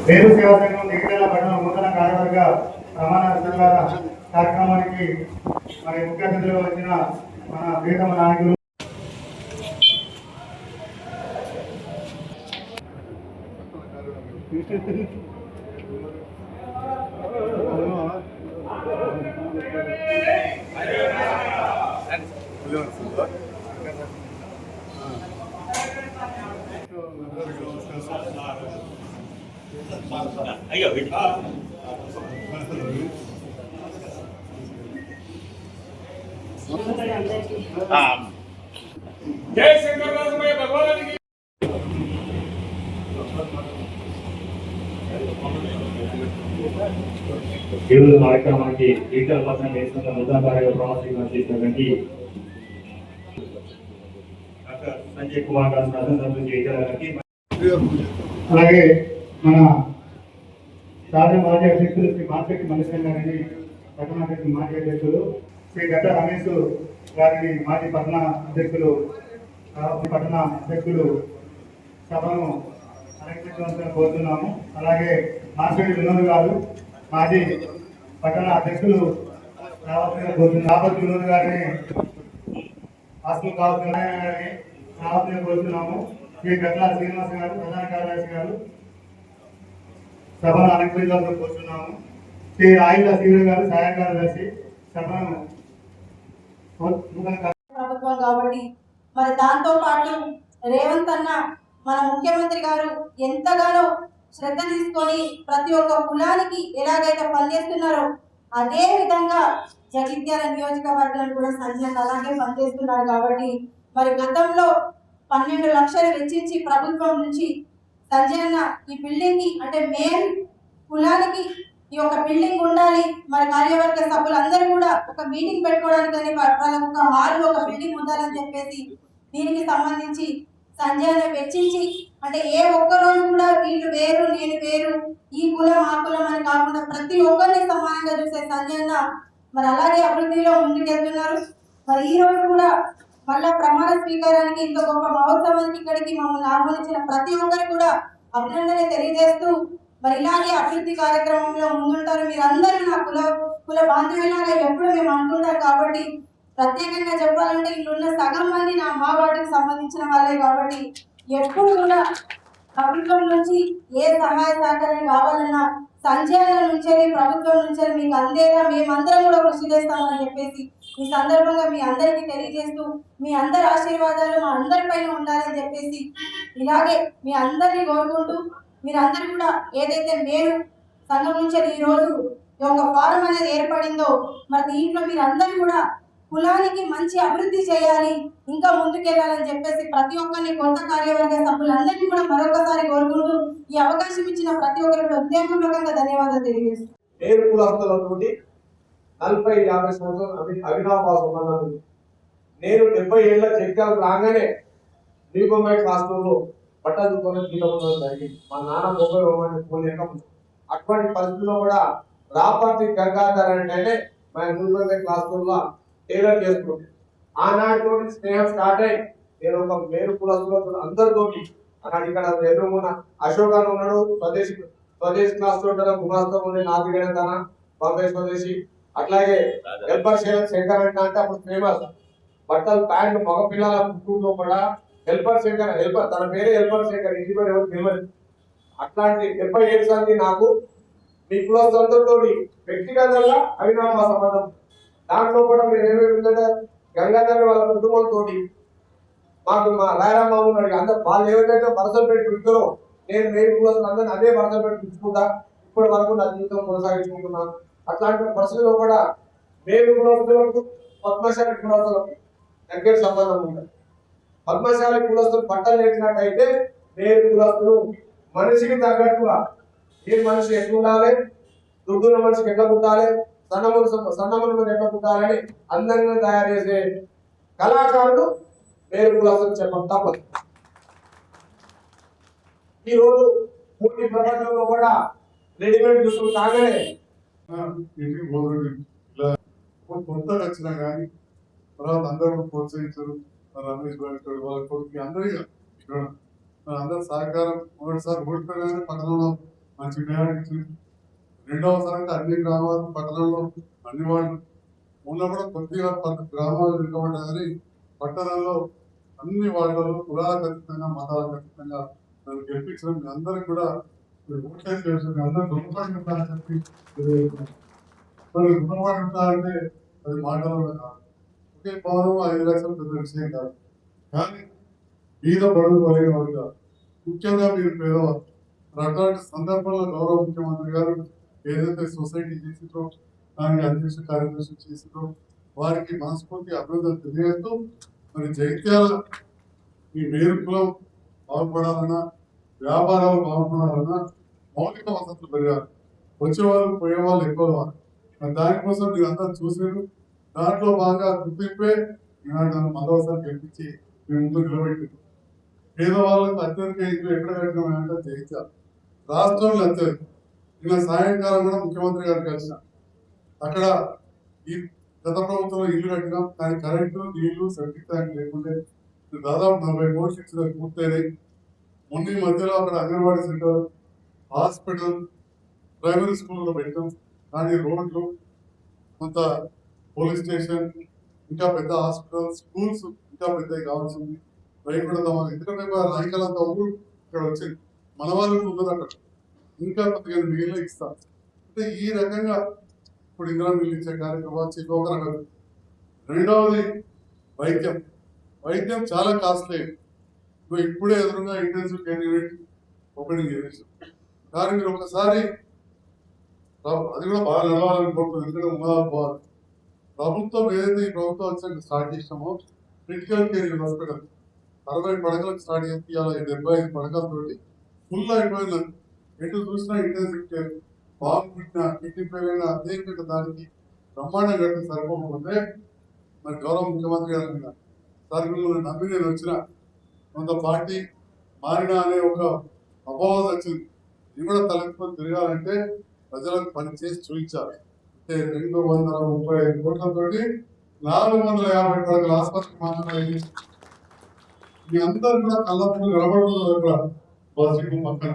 వేరు సేవా సంఘం దిగిటల పట్టణ నూతన కార్యవర్గ ప్రమాణ స్వీకార కార్యక్రమానికి మరి ముఖ్య అతిథులుగా వచ్చిన మన ప్రియతమ నాయకులు అయ్యో జై శంకర్ రాజమయ్య భగవానికి ఈరోజు కార్యక్రమానికి డిజిటల్ పర్సన్ వేసిన నూతన కార్యక్రమ ప్రమాణ చేసినటువంటి డాక్టర్ సంజయ్ కుమార్ గారు శాసనసభ్యులు చేయడానికి అలాగే మన సాధారణ మాజీ అధ్యక్షులు శ్రీ మార్కెట్ మల్లేశ్వర గారిని పట్టణాధ్యక్షులు మాజీ అధ్యక్షులు శ్రీ గడ్డ రమేష్ గారిని మాజీ పట్టణ అధ్యక్షులు సభను అలంకరించవలసిన కోరుతున్నాము. అలాగే మార్కెట్ వినోద్ గారు మాజీ పట్టణ అధ్యక్షులు రావాల్సిన కోరుతున్నాము. రాబోత్ వినోద్ గారిని హాస్టల్ రావాల్సిన కోరుతున్నాము. శ్రీ గడ్డ శ్రీనివాస్ గారు ప్రధాన కార్యదర్శి గారు సభను అలంకరించాల్సిన కోరుతున్నాము. శ్రీ రాయిల శ్రీను గారు సహాయ కార్యదర్శి సభను ప్రభుత్వం కాబట్టి మరి దాంతో పాటు రేవంత్ అన్న మన ముఖ్యమంత్రి గారు ఎంతగానో శ్రద్ధ తీసుకొని ప్రతి ఒక్క కులానికి ఎలాగైతే పనిచేస్తున్నారో అదే విధంగా జగిత్యాల నియోజకవర్గాన్ని కూడా సంజయ్ అలాగే పనిచేస్తున్నారు. కాబట్టి మరి గతంలో 12 లక్షలు వెచ్చించి ప్రభుత్వం నుంచి సంజయ్ అన్న ఈ బిల్డింగ్ కి అంటే మెయిన్ కులానికి ఈ ఒక బిల్డింగ్ ఉండాలి, మరి కార్యవర్గ సభ్యులందరూ కూడా ఒక మీటింగ్ పెట్టుకోవడానికి ఒక హాల్ ఒక బిల్డింగ్ ఉండాలని చెప్పేసి దీనికి సంబంధించి సంజయ్ వెచ్చించి అంటే ఏ ఒక్క రోజు కూడా వీళ్ళు వేరు నేను వేరు ఈ కులం ఆ కులం అని కాకుండా ప్రతి ఒక్కరిని సమానంగా చూసే సంజయ్ మరి అలాగే అభివృద్ధిలో ముందుకెళ్తున్నారు. మరి ఈ రోజు కూడా మళ్ళా ప్రమాణ స్వీకారానికి ఇంత గొప్ప మహోత్సవానికి ఇక్కడికి మమ్మల్ని ఆహ్వానించిన ప్రతి ఒక్కరికి కూడా అభినందన తెలియజేస్తూ మరి ఇలాగే అభివృద్ధి కార్యక్రమంలో ముందుంటారు. మీరందరూ నా కుల బాంధవ్యంలాగా ఎప్పుడు మేము అనుకుంటారు. కాబట్టి ప్రత్యేకంగా చెప్పాలంటే ఇల్లున్న సగం మంది మా వార్డుకి సంబంధించిన వాళ్ళే. కాబట్టి ఎప్పుడు కూడా ప్రభుత్వం నుంచి ఏ సహాయ సహకారాలు కావాలన్నా సంచలన నుంచి ప్రభుత్వం నుంచి మీకు అందేలా మేమందరం కూడా కృషి చేస్తామని చెప్పేసి ఈ సందర్భంగా మీ అందరికీ తెలియజేస్తూ మీ అందరి ఆశీర్వాదాలు మా అందరిపైన ఉండాలని చెప్పేసి ఇలాగే మీ అందరినీ కోరుకుంటూ మీరందరూ కూడా ఏదైతే మేము సంఘం నుంచి ఈ రోజు ఒక ఫారం అనేది ఏర్పడిందో మరి దీంట్లో మీరందరూ కూడా కులానికి మంచి అభివృద్ధి చేయాలి, ఇంకా ముందుకెళ్ళాలని చెప్పేసి ప్రతి ఒక్కరిని కొత్త కార్యవర్గ సభ్యులందరినీ కూడా మరొకసారి కోరుకుంటూ ఈ అవకాశం ఇచ్చిన ప్రతి ఒక్కరికి హృదయపూర్వకంగా ధన్యవాదాలు తెలియజేస్తాను. 40-50 సంవత్సరాలు అవినాభావ సంబంధం ఉంది. నేను 70 ఏళ్ళ జగ్గాలు రాగానే దీపంపై క్లాసులో బట్టలు జీవితం జరిగింది. మా నాన్న మొబైల్ ఇవ్వమని పోలేక అటువంటి పరిస్థితుల్లో కూడా రాపర్తి గంగాధర్ అంటేనే మా దీపంపై క్లాసుల్లో టైలర్ చేసుకుంటే ఆనాటితో స్నేహం స్టార్ట్ అయ్యి నేను ఒక మేరు కులస్తులో అందరితోటి అన్నాడు. ఇక్కడ ఎదురుమున అశోక్ అని ఉన్నాడు, స్వదేశీ క్లాస్ ఉంటాడు, గుమాస్తో ఉండే నాదిగడ తన బాంబే స్వదేశీ. అట్లాగే హెల్పర్ శంకర్ అంటే అప్పుడు ఫేమస్ బట్టలు ప్యాంట్ మగ పిల్లల కుటుంబంలో కూడా హెల్పర్ శంకర్, హెల్పర్ తన పేరే హెల్పర్ శంకర్, ఇంటి పేరు ఎవరు తెలియదు. అట్లాంటి 70 సంది నాకు మీ కులస్తులతో వ్యక్తిగతంగా అవినాభ సంబంధం. దాంట్లో కూడా మీరు ఏమేమి ఉందంటే గంగాధర్ వాళ్ళ కుటుంబంతో మాకు మా రాయరామ్మ ఉన్నాడు. అందరు వాళ్ళు ఏవైతే వరసలు పెట్టి పిలుస్తారో నేను మేలు కులస్తులు అందరినీ అదే వరసలు పెట్టి పిలుచుకుంటా ఇప్పటి వరకు నా జీవితం కొనసాగించుకుంటున్నాను. అట్లాంటి పరిస్థితుల్లో కూడా మేలు కులస్తులకు పద్మశాలి కులస్తులకు దగ్గర సంబంధం ఉంటుంది. పద్మశాలి కులస్తులు పట్టలు నేర్చినట్టయితే మేలు కులస్తులు మనిషికి తగ్గట్టుగా ఏ మనిషి ఎట్లా ఉండాలి, దుడ్డున్న మనిషికి ఎట్లా పుట్టాలి, సన్నములు ఎట్లా పుట్టాలని అందంగా తయారు చేసే కళాకారుడు మేలు కులస్తులు చెప్పడం తప్పదు. ఈరోజు పూర్తి ప్రపంచంలో కూడా రెడీమేడ్ దుస్తులు కాగానే కొత్తగా వచ్చినా కానీ తర్వాత అందరూ ప్రోత్సహించారు. రమేష్ బాబు వాళ్ళ కొడుకు అందరికీ అందరి సహకారం. మొదటిసారి ఓడిపోయినా పట్టణంలో మంచి మేరకు రెండవ తరగతి అన్ని గ్రామాలు పట్టణంలో అన్ని వాళ్ళు ఉన్నప్పుడు కొద్దిగా గ్రామాలు వెనుకబడ్డాయని పట్టణంలో అన్ని వాళ్ళలో కులాల ఖచ్చితంగా మతాల ఖచ్చితంగా నన్ను గెలిపించడం మీ అందరికి కూడా ఓట్లేదు తెలుసు మీ అందరూ గుణపాటు ఉంటారని చెప్పి మరి గుణపాటు ఉంటారంటే అది మాటలలో కాదు. ఒకే పౌరం 5 లక్షలు పెద్ద విషయం కాదు. కానీ బీద బడుగు కలిగిన వాళ్ళు కాదు. ముఖ్యంగా మీరు పేదవారు. అట్లాంటి సందర్భంలో గౌరవ ముఖ్యమంత్రి గారు ఏదైతే సొసైటీ చేసిందో దానికి అధ్యక్ష కార్యదర్శి చేసిందో వారికి మనస్ఫూర్తి అభివృద్ధి తెలియజేస్తూ మరి జైత్యాల ఈ మేరు కులం బాగుపడాలన్నా వ్యాపారాలు బాగుపడాలన్నా మౌలిక వసతులు పెరగాలి. వచ్చేవాళ్ళు పోయేవాళ్ళు ఎక్కువ. మరి దానికోసం మీరు అందరూ చూసారు. దాంట్లో బాగా గుర్తింపే ఈనాడు మదవసాన్ని గెలిపించి మీ ముందు నిలబెట్టారు. పేదవాళ్ళకు అత్యధిక ఇల్లు ఎక్కడ కట్టినామంటే జయించాలి. రాష్ట్రంలో అత్యధిక నిన్న సాయంకాలం కూడా ముఖ్యమంత్రి గారు కలిసిన అక్కడ ఈ గత ప్రభుత్వంలో ఇల్లు కట్టినాం. కానీ కరెంటు నీళ్లు సెప్టిక్ ట్యాంక్ లేకుంటే దాదాపు 40 కోట్లు ఇచ్చిన పూర్తయినాయి. మొన్న మధ్యలో అక్కడ అంగన్వాడీ సెంటర్, హాస్పిటల్, ప్రైమరీ స్కూల్లో పెట్టాం. కానీ రోడ్లు, కొంత పోలీస్ స్టేషన్, ఇంకా పెద్ద హాస్పిటల్, స్కూల్స్ ఇంకా పెద్దవి కావాల్సింది. రైతు కూడా ఎందుకంటే రైతులంతా ఊరు ఇక్కడ వచ్చింది. మన వాళ్ళు ఉండదు అక్కడ. ఇంకా 15 మిగిలిన ఇస్తాం. అంటే ఈ రకంగా ఇప్పుడు ఇందిరా మిల్లు ఇచ్చే కార్యక్రమాలు ఇంకొక రకం. రెండవది వైద్యం. వైద్యం చాలా కాస్ట్లీ. ఇప్పుడే ఎదురుగా ఇంటెన్సివ్ కేర్ యూనిట్ ఓపెనింగ్ చేసాం. కానీ మీరు ఒకసారి అది కూడా బాగా నడవాలనుకుంటున్నాం. ఎందుకంటే ఉమ్మదాలు ప్రభుత్వం ఏదైతే ఈ ప్రభుత్వం వచ్చాక స్టార్ట్ చేసినామో క్రిటికల్ కేర్ హాస్పిటల్ 60 పడకలకు స్టార్ట్ చేసి ఇవాళ 75 పడకలతోటి ఫుల్ అయిపోయింది. ఎటు చూసినా ఇంటెన్సివ్ కేర్ బాగు పుట్టిన కిడ్నీ ఫెయిల్ అయినా అదే దానికి బ్రహ్మాండం కట్టి సరిపోకపోతే మరి గౌరవ ముఖ్యమంత్రి గారి మీద సార్ మిమ్మల్ని నమ్మి నేను వచ్చిన కొంత పార్టీ మారినా అనే ఒక అపవాదం వచ్చింది. ఇది కూడా తలెత్తుకొని తిరగాలంటే ప్రజలకు పని చేసి చూపించాలి. అంటే 235 కోట్లతోటి 450 పడకల ఆసుపత్రికి మాత్రమే. మీ అందరూ కూడా కళ్ళ ముందు నిలబడుతున్నారు అక్కడ బస్సు పక్కన.